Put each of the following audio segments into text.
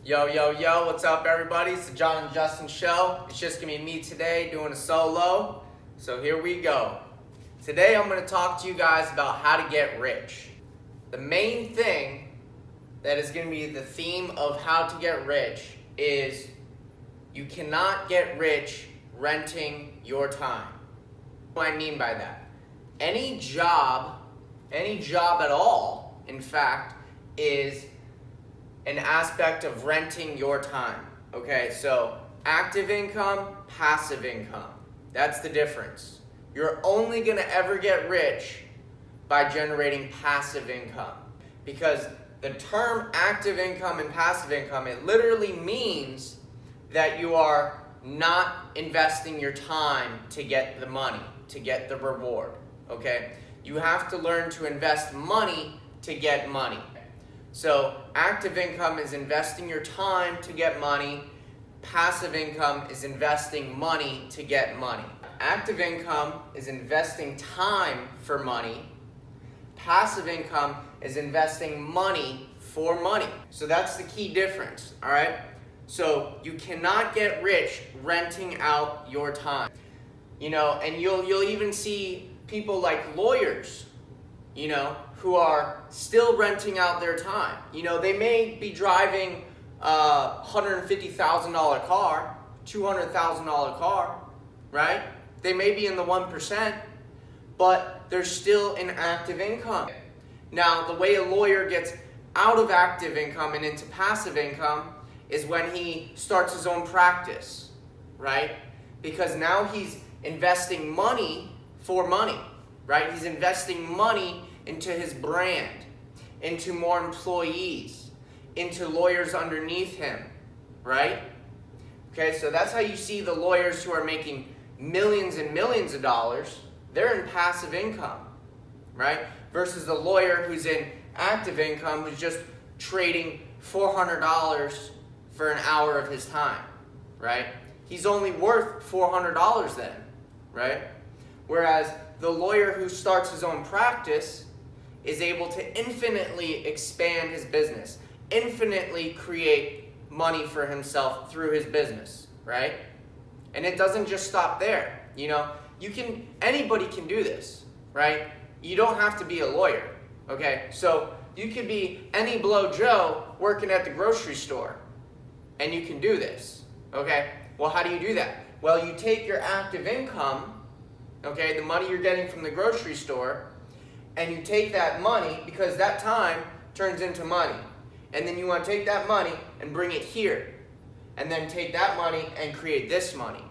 Yo, what's up everybody? It's the Jon and Justin show. It's just gonna be me today doing a solo. So here we go. Today I'm gonna talk to you guys about how to get rich. The main thing that is gonna be the theme of how to get rich is you cannot get rich renting your time. What do I mean by that? Any job at all, in fact, is an aspect of renting your time. Okay, so active income, passive income. That's the difference. You're only gonna ever get rich by generating passive income. Because the term active income and passive income, it literally means that you are not investing your time to get the money, to get the reward, okay? You have to learn to invest money to get money. So active income is investing your time to get money. Passive income is investing money to get money. Active income is investing time for money. Passive income is investing money for money. So that's the key difference, all right? So you cannot get rich renting out your time. And you'll even see people like lawyers, who are still renting out their time. They may be driving a $150,000 car, $200,000 car, right? They may be in the 1%, but they're still in active income. Now, the way a lawyer gets out of active income and into passive income is when he starts his own practice, right? Because now he's investing money for money, right? He's investing money into his brand, into more employees, into lawyers underneath him, right? Okay, so that's how you see the lawyers who are making millions and millions of dollars. They're in passive income, right? Versus the lawyer who's in active income, who's just trading $400 for an hour of his time, right? He's only worth $400 then, right? Whereas the lawyer who starts his own practice is able to infinitely expand his business, infinitely create money for himself through his business, right? And it doesn't just stop there. Anybody can do this, right? You don't have to be a lawyer, okay? So you could be any blow Joe working at the grocery store, and you can do this, okay? Well, how do you do that? Well, you take your active income, okay, the money you're getting from the grocery store, and you take that money, because that time turns into money. And then you want to take that money and bring it here. And then take that money and create this money.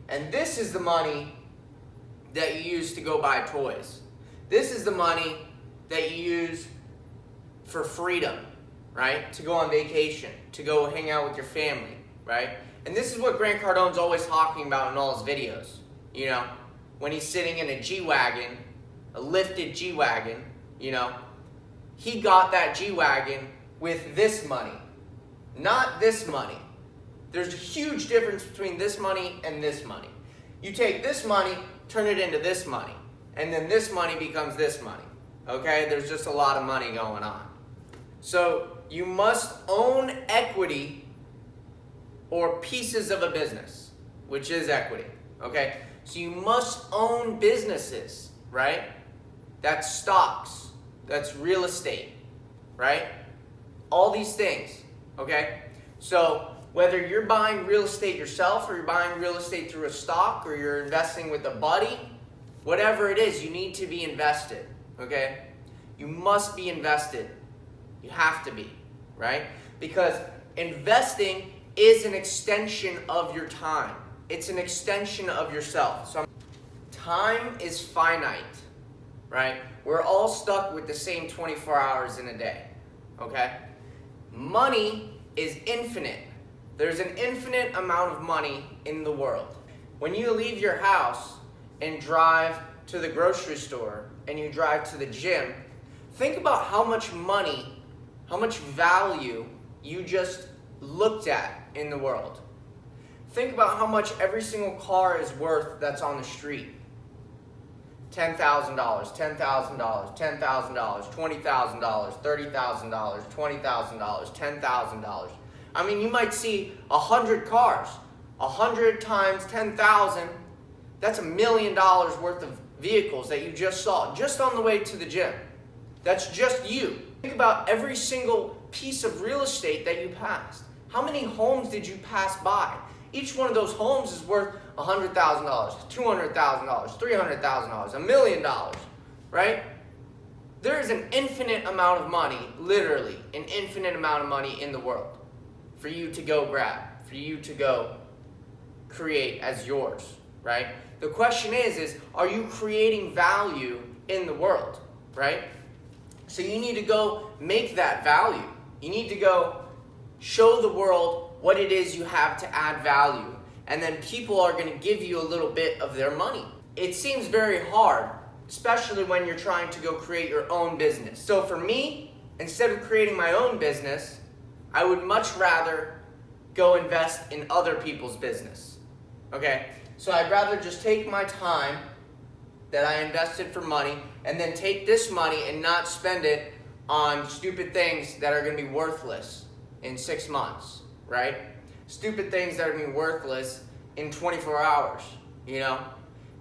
And this is the money that you use to go buy toys. This is the money that you use for freedom, right? To go on vacation, to go hang out with your family, right? And this is what Grant Cardone's always talking about in all his videos. When he's sitting in a G-Wagon, a lifted G-Wagon, he got that G-Wagon with this money, not this money. There's a huge difference between this money and this money. You take this money, turn it into this money, and then this money becomes this money, okay? There's just a lot of money going on. So you must own equity or pieces of a business, which is equity, okay? So you must own businesses, right? That's stocks, that's real estate, right? All these things, okay? So whether you're buying real estate yourself, or you're buying real estate through a stock, or you're investing with a buddy, whatever it is, you need to be invested, okay? You must be invested. You have to be, right? Because investing is an extension of your time. It's an extension of yourself. So time is finite, right? We're all stuck with the same 24 hours in a day, okay? Money is infinite. There's an infinite amount of money in the world. When you leave your house and drive to the grocery store and you drive to the gym, think about how much money, how much value you just looked at in the world. Think about how much every single car is worth that's on the street. $10,000, $10,000, $10,000, $20,000, $30,000, $20,000, $10,000. I mean, you might see 100 cars. 100 times 10,000, that's $1 million worth of vehicles that you just saw, just on the way to the gym. That's just you. Think about every single piece of real estate that you passed. How many homes did you pass by? Each one of those homes is worth $100,000, $200,000, $300,000, $1 million, right? There is an infinite amount of money, literally an infinite amount of money in the world for you to go grab, for you to go create as yours, right? The question is are you creating value in the world, right? So you need to go make that value. You need to go show the world what it is you have to add value. And then people are going to give you a little bit of their money. It seems very hard, especially when you're trying to go create your own business. So for me, instead of creating my own business, I would much rather go invest in other people's business. Okay? So I'd rather just take my time that I invested for money and then take this money and not spend it on stupid things that are going to be worthless in 6 months, right? Stupid things that are going to be worthless in 24 hours, you know?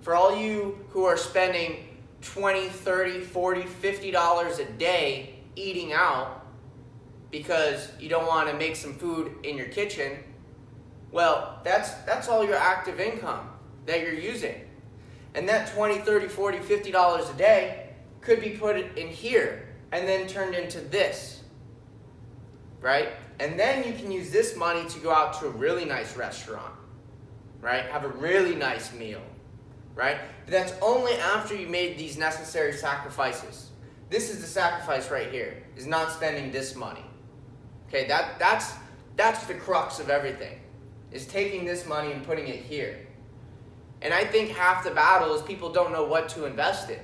For all you who are spending $20, $30, $40, $50 a day eating out because you don't want to make some food in your kitchen, well, that's all your active income that you're using. And that $20, $30, $40, $50 a day could be put in here and then turned into this, right? And then you can use this money to go out to a really nice restaurant, right? Have a really nice meal, right? But that's only after you made these necessary sacrifices. This is the sacrifice right here, is not spending this money. Okay, that's the crux of everything, is taking this money and putting it here. And I think half the battle is people don't know what to invest in.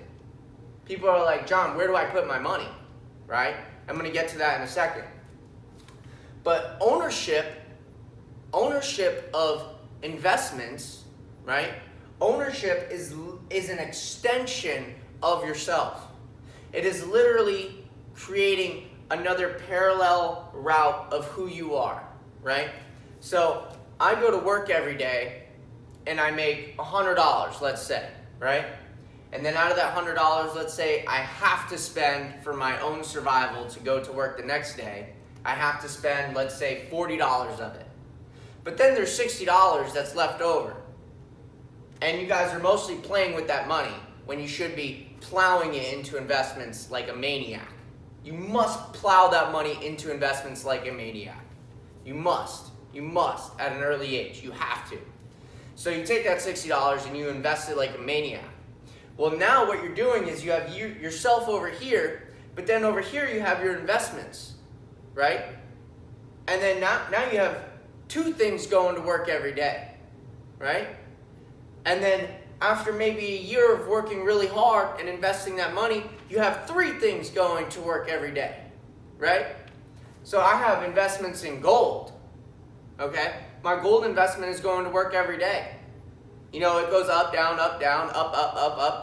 People are like, John, where do I put my money, right? I'm going to get to that in a second. But ownership of investments, right? Ownership is an extension of yourself. It is literally creating another parallel route of who you are, right? So I go to work every day and I make $100, let's say, right? And then out of that $100, let's say I have to spend for my own survival to go to work the next day. I have to spend, let's say, $40 of it. But then there's $60 that's left over. And you guys are mostly playing with that money when you should be plowing it into investments like a maniac. You must plow that money into investments like a maniac. You must. You must at an early age. You have to. So you take that $60 and you invest it like a maniac. Well, now what you're doing is you have yourself over here, but then over here you have your investments, right? And then now you have two things going to work every day, right? And then after maybe a year of working really hard and investing that money, you have three things going to work every day, right? So I have investments in gold, okay? My gold investment is going to work every day. You know, it goes up, down, up, down, up,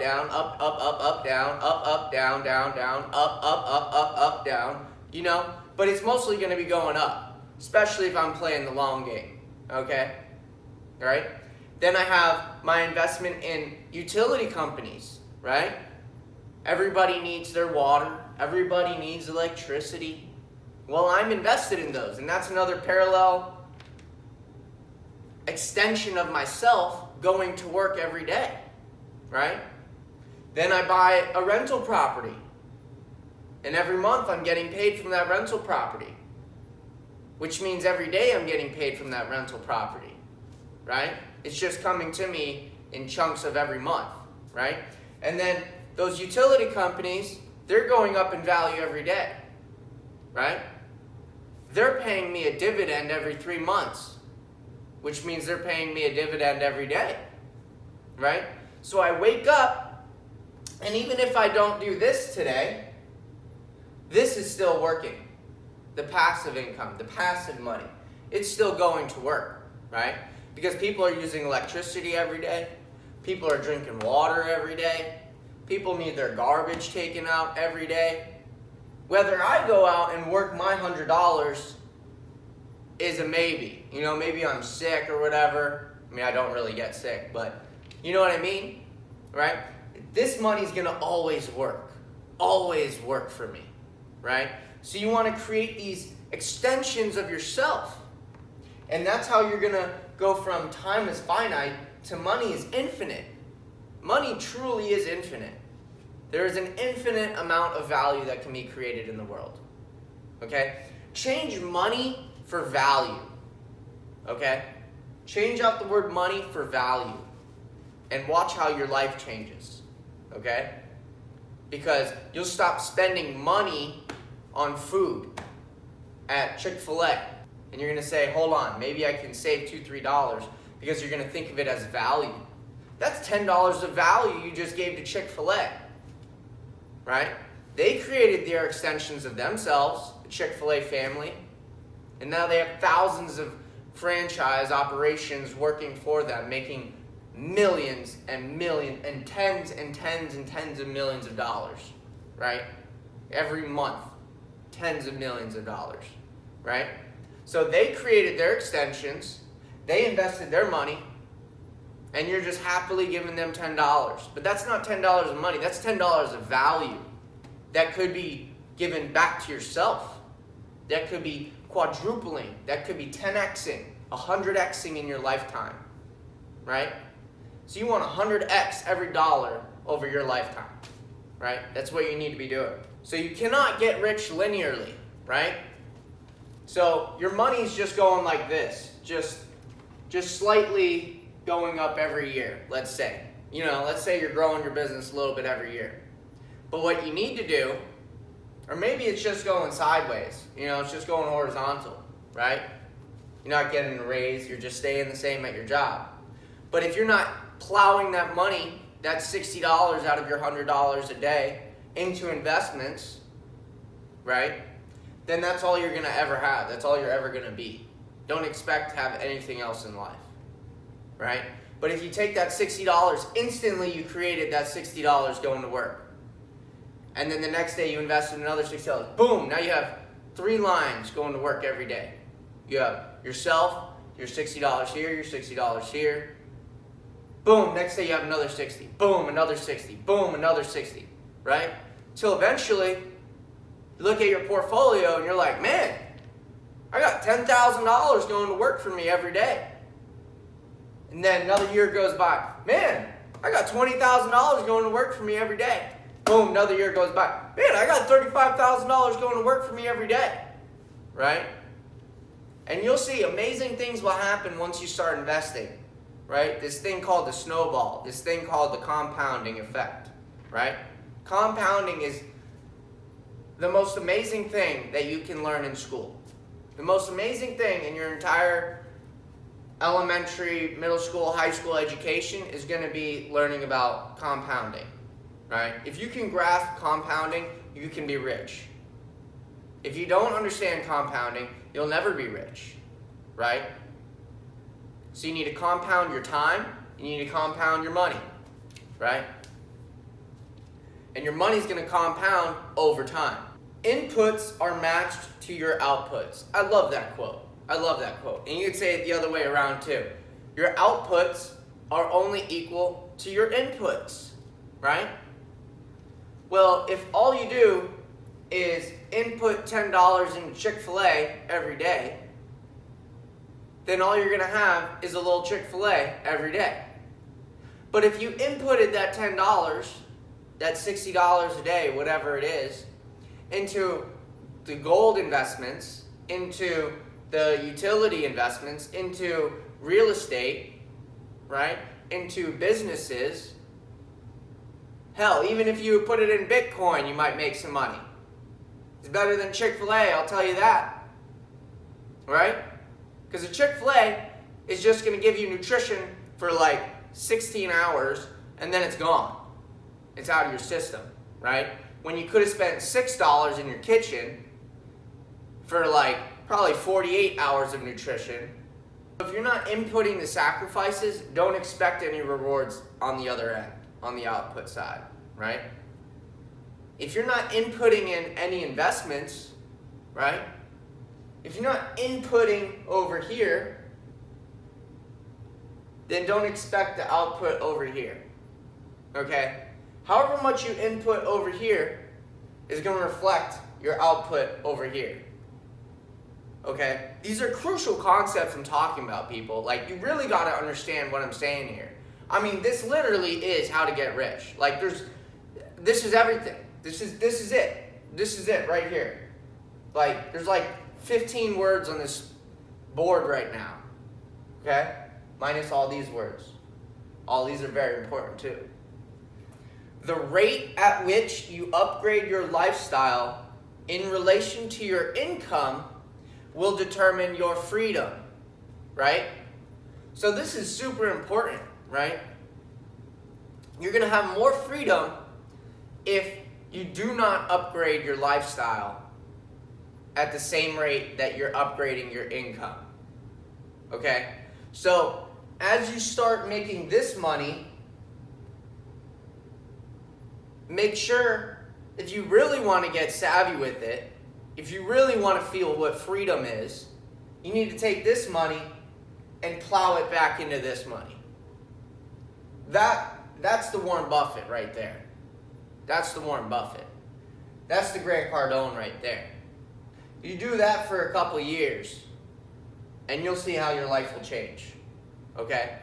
down, up, down, up, down, down, up, down, you know? But it's mostly going to be going up, especially if I'm playing the long game, okay? All right? Then I have my investment in utility companies, right? Everybody needs their water. Everybody needs electricity. Well, I'm invested in those, and that's another parallel extension of myself going to work every day, right? Then I buy a rental property, and every month I'm getting paid from that rental property, which means every day I'm getting paid from that rental property, right? It's just coming to me in chunks of every month, right? And then those utility companies, they're going up in value every day, right? They're paying me a dividend every 3 months, which means they're paying me a dividend every day, right? So I wake up, and even if I don't do this today, this is still working. The passive income, the passive money, it's still going to work, right? Because people are using electricity every day. People are drinking water every day. People need their garbage taken out every day. Whether I go out and work my $100 is a maybe. You know, maybe I'm sick or whatever. I mean, I don't really get sick, but you know what I mean, right? This money's gonna always work for me, right? So you wanna create these extensions of yourself. And that's how you're gonna go from time is finite to money is infinite. Money truly is infinite. There is an infinite amount of value that can be created in the world, okay? Change money for value, okay? Change out the word money for value and watch how your life changes, okay? Because you'll stop spending money on food at Chick-fil-A and you're gonna say, hold on, maybe I can save $2, $3 because you're gonna think of it as value. That's $10 of value you just gave to Chick-fil-A, right? They created their extensions of themselves, the Chick-fil-A family, and now they have thousands of franchise operations working for them, making millions and millions and tens and tens and tens of millions of dollars, right? Every month, tens of millions of dollars, right? So they created their extensions, they invested their money, and you're just happily giving them $10. But that's not $10 of money, that's $10 of value that could be given back to yourself. That could be quadrupling, that could be 10xing, 100xing in your lifetime, right? So you want 100x every dollar over your lifetime, right? That's what you need to be doing. So you cannot get rich linearly, right? So your money's just going like this, just slightly going up every year, let's say. You know, let's say you're growing your business a little bit every year. But what you need to do, or maybe it's just going sideways, you know, it's just going horizontal, right? You're not getting a raise, you're just staying the same at your job. But if you're not plowing that money, that $60 out of your $100 a day into investments, right? Then that's all you're gonna ever have. That's all you're ever gonna be. Don't expect to have anything else in life, right? But if you take that $60, instantly you created that $60 going to work. And then the next day you invested another $60. Boom, now you have 3 lines going to work every day. You have yourself, your $60 here, your $60 here. Boom, next day you have another 60. Boom, another 60. Boom, another 60, right? Till eventually, you look at your portfolio and you're like, man, I got $10,000 going to work for me every day. And then another year goes by. Man, I got $20,000 going to work for me every day. Boom, another year goes by. Man, I got $35,000 going to work for me every day, right? And you'll see amazing things will happen once you start investing, right? This thing called the snowball, this thing called the compounding effect, right? Compounding is the most amazing thing that you can learn in school. The most amazing thing in your entire elementary, middle school, high school education is going to be learning about compounding, right? If you can grasp compounding, you can be rich. If you don't understand compounding, you'll never be rich, right? So you need to compound your time, you need to compound your money, right? And your money's going to compound over time. Inputs are matched to your outputs. I love that quote. I love that quote. And you could say it the other way around too. Your outputs are only equal to your inputs, right? Well, if all you do is input $10 in Chick-fil-A every day, then all you're going to have is a little Chick-fil-A every day. But if you inputted that $10, that $60 a day, whatever it is, into the gold investments, into the utility investments, into real estate, right? Into businesses. Hell, even if you put it in Bitcoin, you might make some money. It's better than Chick-fil-A, I'll tell you that. Right? Because a Chick-fil-A is just going to give you nutrition for like 16 hours and then it's gone. It's out of your system, right? When you could have spent $6 in your kitchen for like probably 48 hours of nutrition. If you're not inputting the sacrifices, don't expect any rewards on the other end, on the output side, right? If you're not inputting in any investments, right? if you're not inputting over here, then don't expect the output over here. Okay? However much you input over here is going to reflect your output over here. Okay? These are crucial concepts I'm talking about, people. Like, you really got to understand what I'm saying here. I mean, this literally is how to get rich. Like, this is everything. This is it. This is it right here. Like, there's like 15 words on this board right now. Okay? Minus all these words. All these are very important too. The rate at which you upgrade your lifestyle in relation to your income will determine your freedom, right? So this is super important, right? You're going to have more freedom if you do not upgrade your lifestyle at the same rate that you're upgrading your income, okay? So as you start making this money, make sure, if you really want to get savvy with it, if you really want to feel what freedom is, you need to take this money and plow it back into this money. That's the Warren Buffett right there. That's the Warren Buffett. That's the Grant Cardone right there. You do that for a couple years, and you'll see how your life will change. Okay?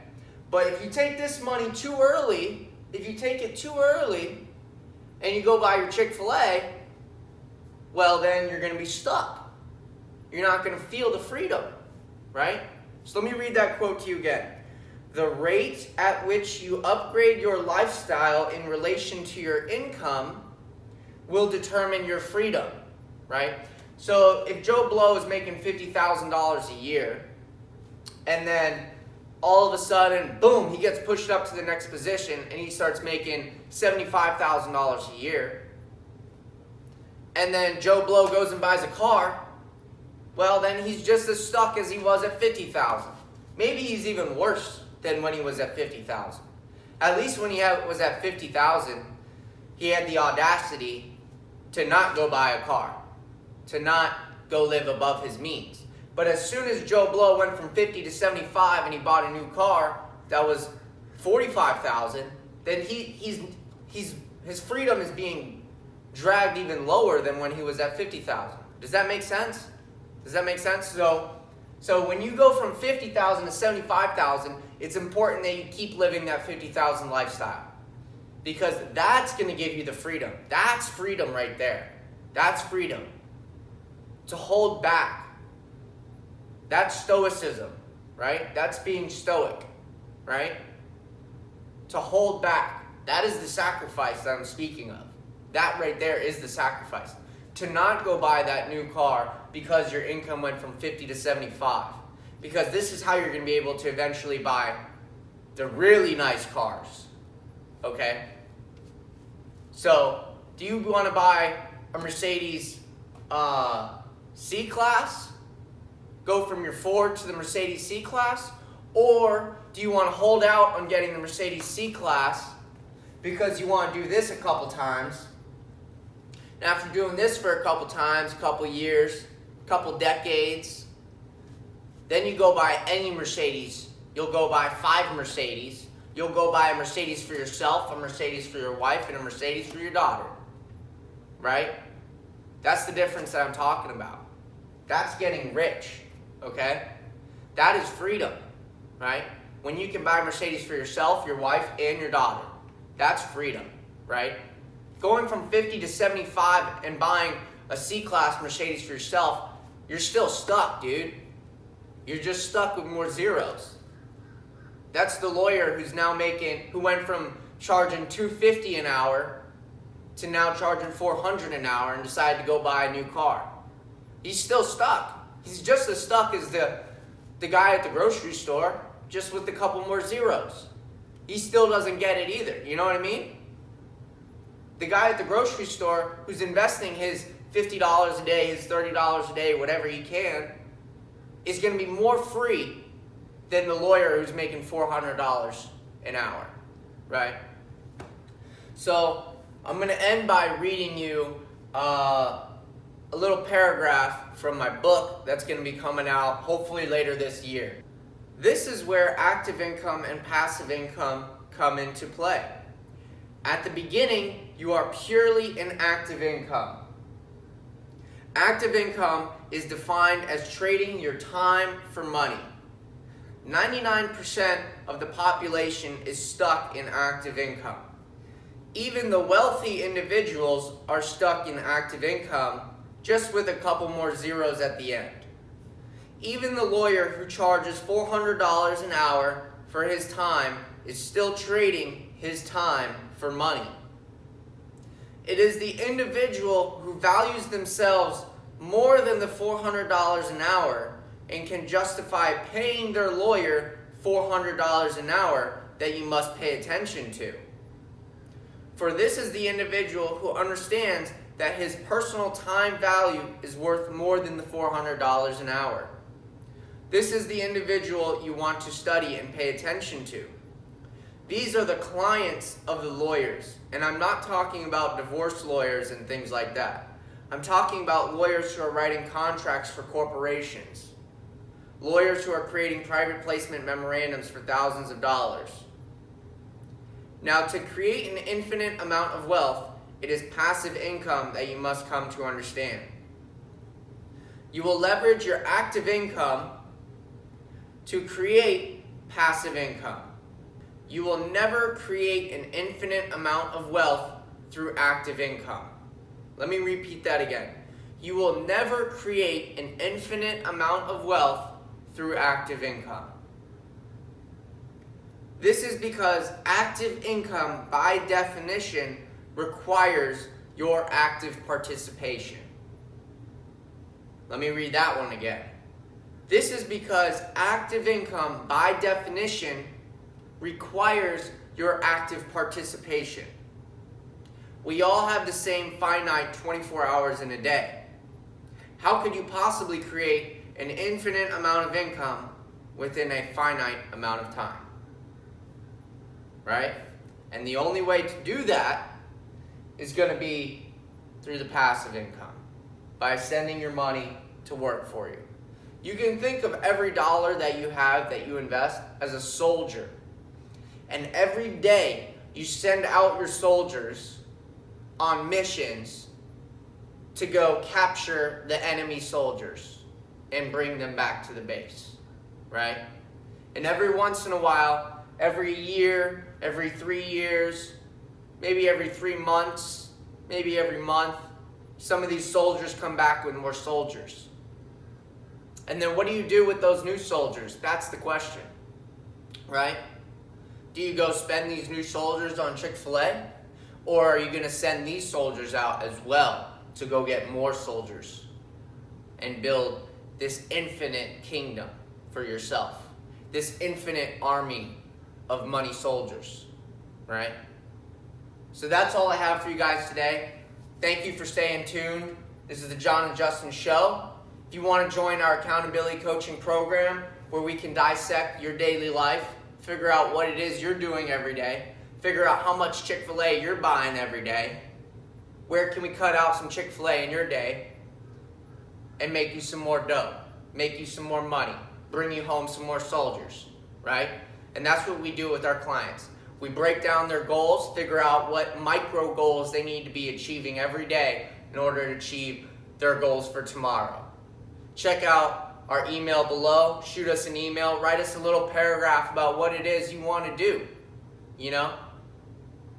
But if you take this money too early, if you take it too early, and you go buy your Chick-fil-A, well, then you're going to be stuck. You're not going to feel the freedom, right? So let me read that quote to you again. The rate at which you upgrade your lifestyle in relation to your income will determine your freedom, right? So if Joe Blow is making $50,000 a year, and then all of a sudden, boom, he gets pushed up to the next position and he starts making $75,000 a year, and then Joe Blow goes and buys a car, well, then he's just as stuck as he was at $50,000. Maybe he's even worse than when he was at $50,000. At least when he was at $50,000, he had the audacity to not go buy a car, to not go live above his means. But as soon as Joe Blow went from 50 to 75 and he bought a new car that was $45,000, then his freedom is being dragged even lower than when he was at $50,000. Does that make sense? Does that make sense? So when you go from $50,000 to $75,000, it's important that you keep living that $50,000 lifestyle, because that's going to give you the freedom. That's freedom right there. That's freedom. To hold back. That's stoicism, right? That's being stoic, right? To hold back. That is the sacrifice that I'm speaking of. That right there is the sacrifice. To not go buy that new car because your income went from 50 to 75. Because this is how you're going to be able to eventually buy the really nice cars. Okay? So, do you want to buy a Mercedes C-Class? Go from your Ford to the Mercedes C-Class? Or do you want to hold out on getting the Mercedes C-Class because you want to do this a couple times? And after doing this for a couple times, a couple years, a couple decades, then you go buy any Mercedes. You'll go buy 5 Mercedes. You'll go buy a Mercedes for yourself, a Mercedes for your wife, and a Mercedes for your daughter. Right? That's the difference that I'm talking about. That's getting rich. Okay? That is freedom. Right? When you can buy a Mercedes for yourself, your wife, and your daughter. That's freedom. Right? Going from 50 to 75 and buying a C-Class Mercedes for yourself, you're still stuck, dude. You're just stuck with more zeros. That's the lawyer who went from charging $250 an hour to now charging $400 an hour and decided to go buy a new car. He's still stuck. He's just as stuck as the guy at the grocery store, just with a couple more zeros. He still doesn't get it either. You know what I mean? The guy at the grocery store who's investing his $50 a day, his $30 a day, whatever he can, is going to be more free than the lawyer who's making $400 an hour, right? So I'm going to end by reading you a a little paragraph from my book that's going to be coming out hopefully later this year. This is where active income and passive income come into play. At the beginning, you are purely in active income. Active income is defined as trading your time for money. 99% of the population is stuck in active income. Even the wealthy individuals are stuck in active income, just with a couple more zeros at the end. Even the lawyer who charges $400 an hour for his time is still trading his time for money. It is the individual who values themselves more than the $400 an hour and can justify paying their lawyer $400 an hour that you must pay attention to. For this is the individual who understands that his personal time value is worth more than the $400 an hour. This is the individual you want to study and pay attention to. These are the clients of the lawyers, and I'm not talking about divorce lawyers and things like that. I'm talking about lawyers who are writing contracts for corporations, lawyers who are creating private placement memorandums for thousands of dollars. Now, to create an infinite amount of wealth, it is passive income that you must come to understand. You will leverage your active income to create passive income. You will never create an infinite amount of wealth through active income. Let me repeat that again. You will never create an infinite amount of wealth through active income. This is because active income, by definition, requires your active participation. Let me read that one again. This is because active income, by definition, requires your active participation. We all have the same finite 24 hours in a day. How could you possibly create an infinite amount of income within a finite amount of time? Right? And the only way to do that is going to be through the passive income, by sending your money to work for you. You can think of every dollar that you have that you invest as a soldier. And every day you send out your soldiers on missions to go capture the enemy soldiers and bring them back to the base, right? And every once in a while, every year, every 3 years, maybe every 3 months, maybe every month, some of these soldiers come back with more soldiers. And then what do you do with those new soldiers? That's the question, right? Do you go spend these new soldiers on Chick-fil-A? Or are you going to send these soldiers out as well to go get more soldiers and build this infinite kingdom for yourself? This infinite army of money soldiers, right? So that's all I have for you guys today. Thank you for staying tuned. This is the Jon and Justin Show. If you want to join our accountability coaching program where we can dissect your daily life, figure out what it is you're doing every day, figure out how much Chick-fil-A you're buying every day, where can we cut out some Chick-fil-A in your day and make you some more dough, make you some more money, bring you home some more soldiers, right? And that's what we do with our clients. We break down their goals, figure out what micro goals they need to be achieving every day in order to achieve their goals for tomorrow. Check out our email below, shoot us an email, write us a little paragraph about what it is you want to do, you know?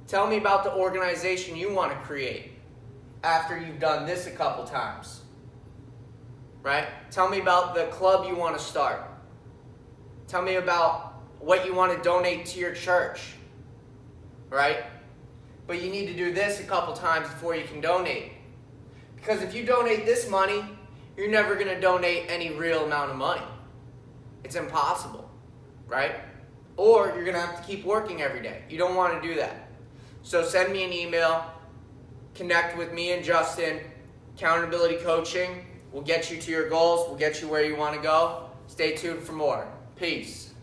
Tell me about the organization you want to create after you've done this a couple times, right? Tell me about the club you want to start. Tell me about what you want to donate to your church, right? But you need to do this a couple times before you can donate. Because if you donate this money, you're never going to donate any real amount of money. It's impossible, right? Or you're going to have to keep working every day. You don't want to do that. So send me an email, connect with me and Justin, accountability coaching. We'll get you to your goals. We'll get you where you want to go. Stay tuned for more. Peace.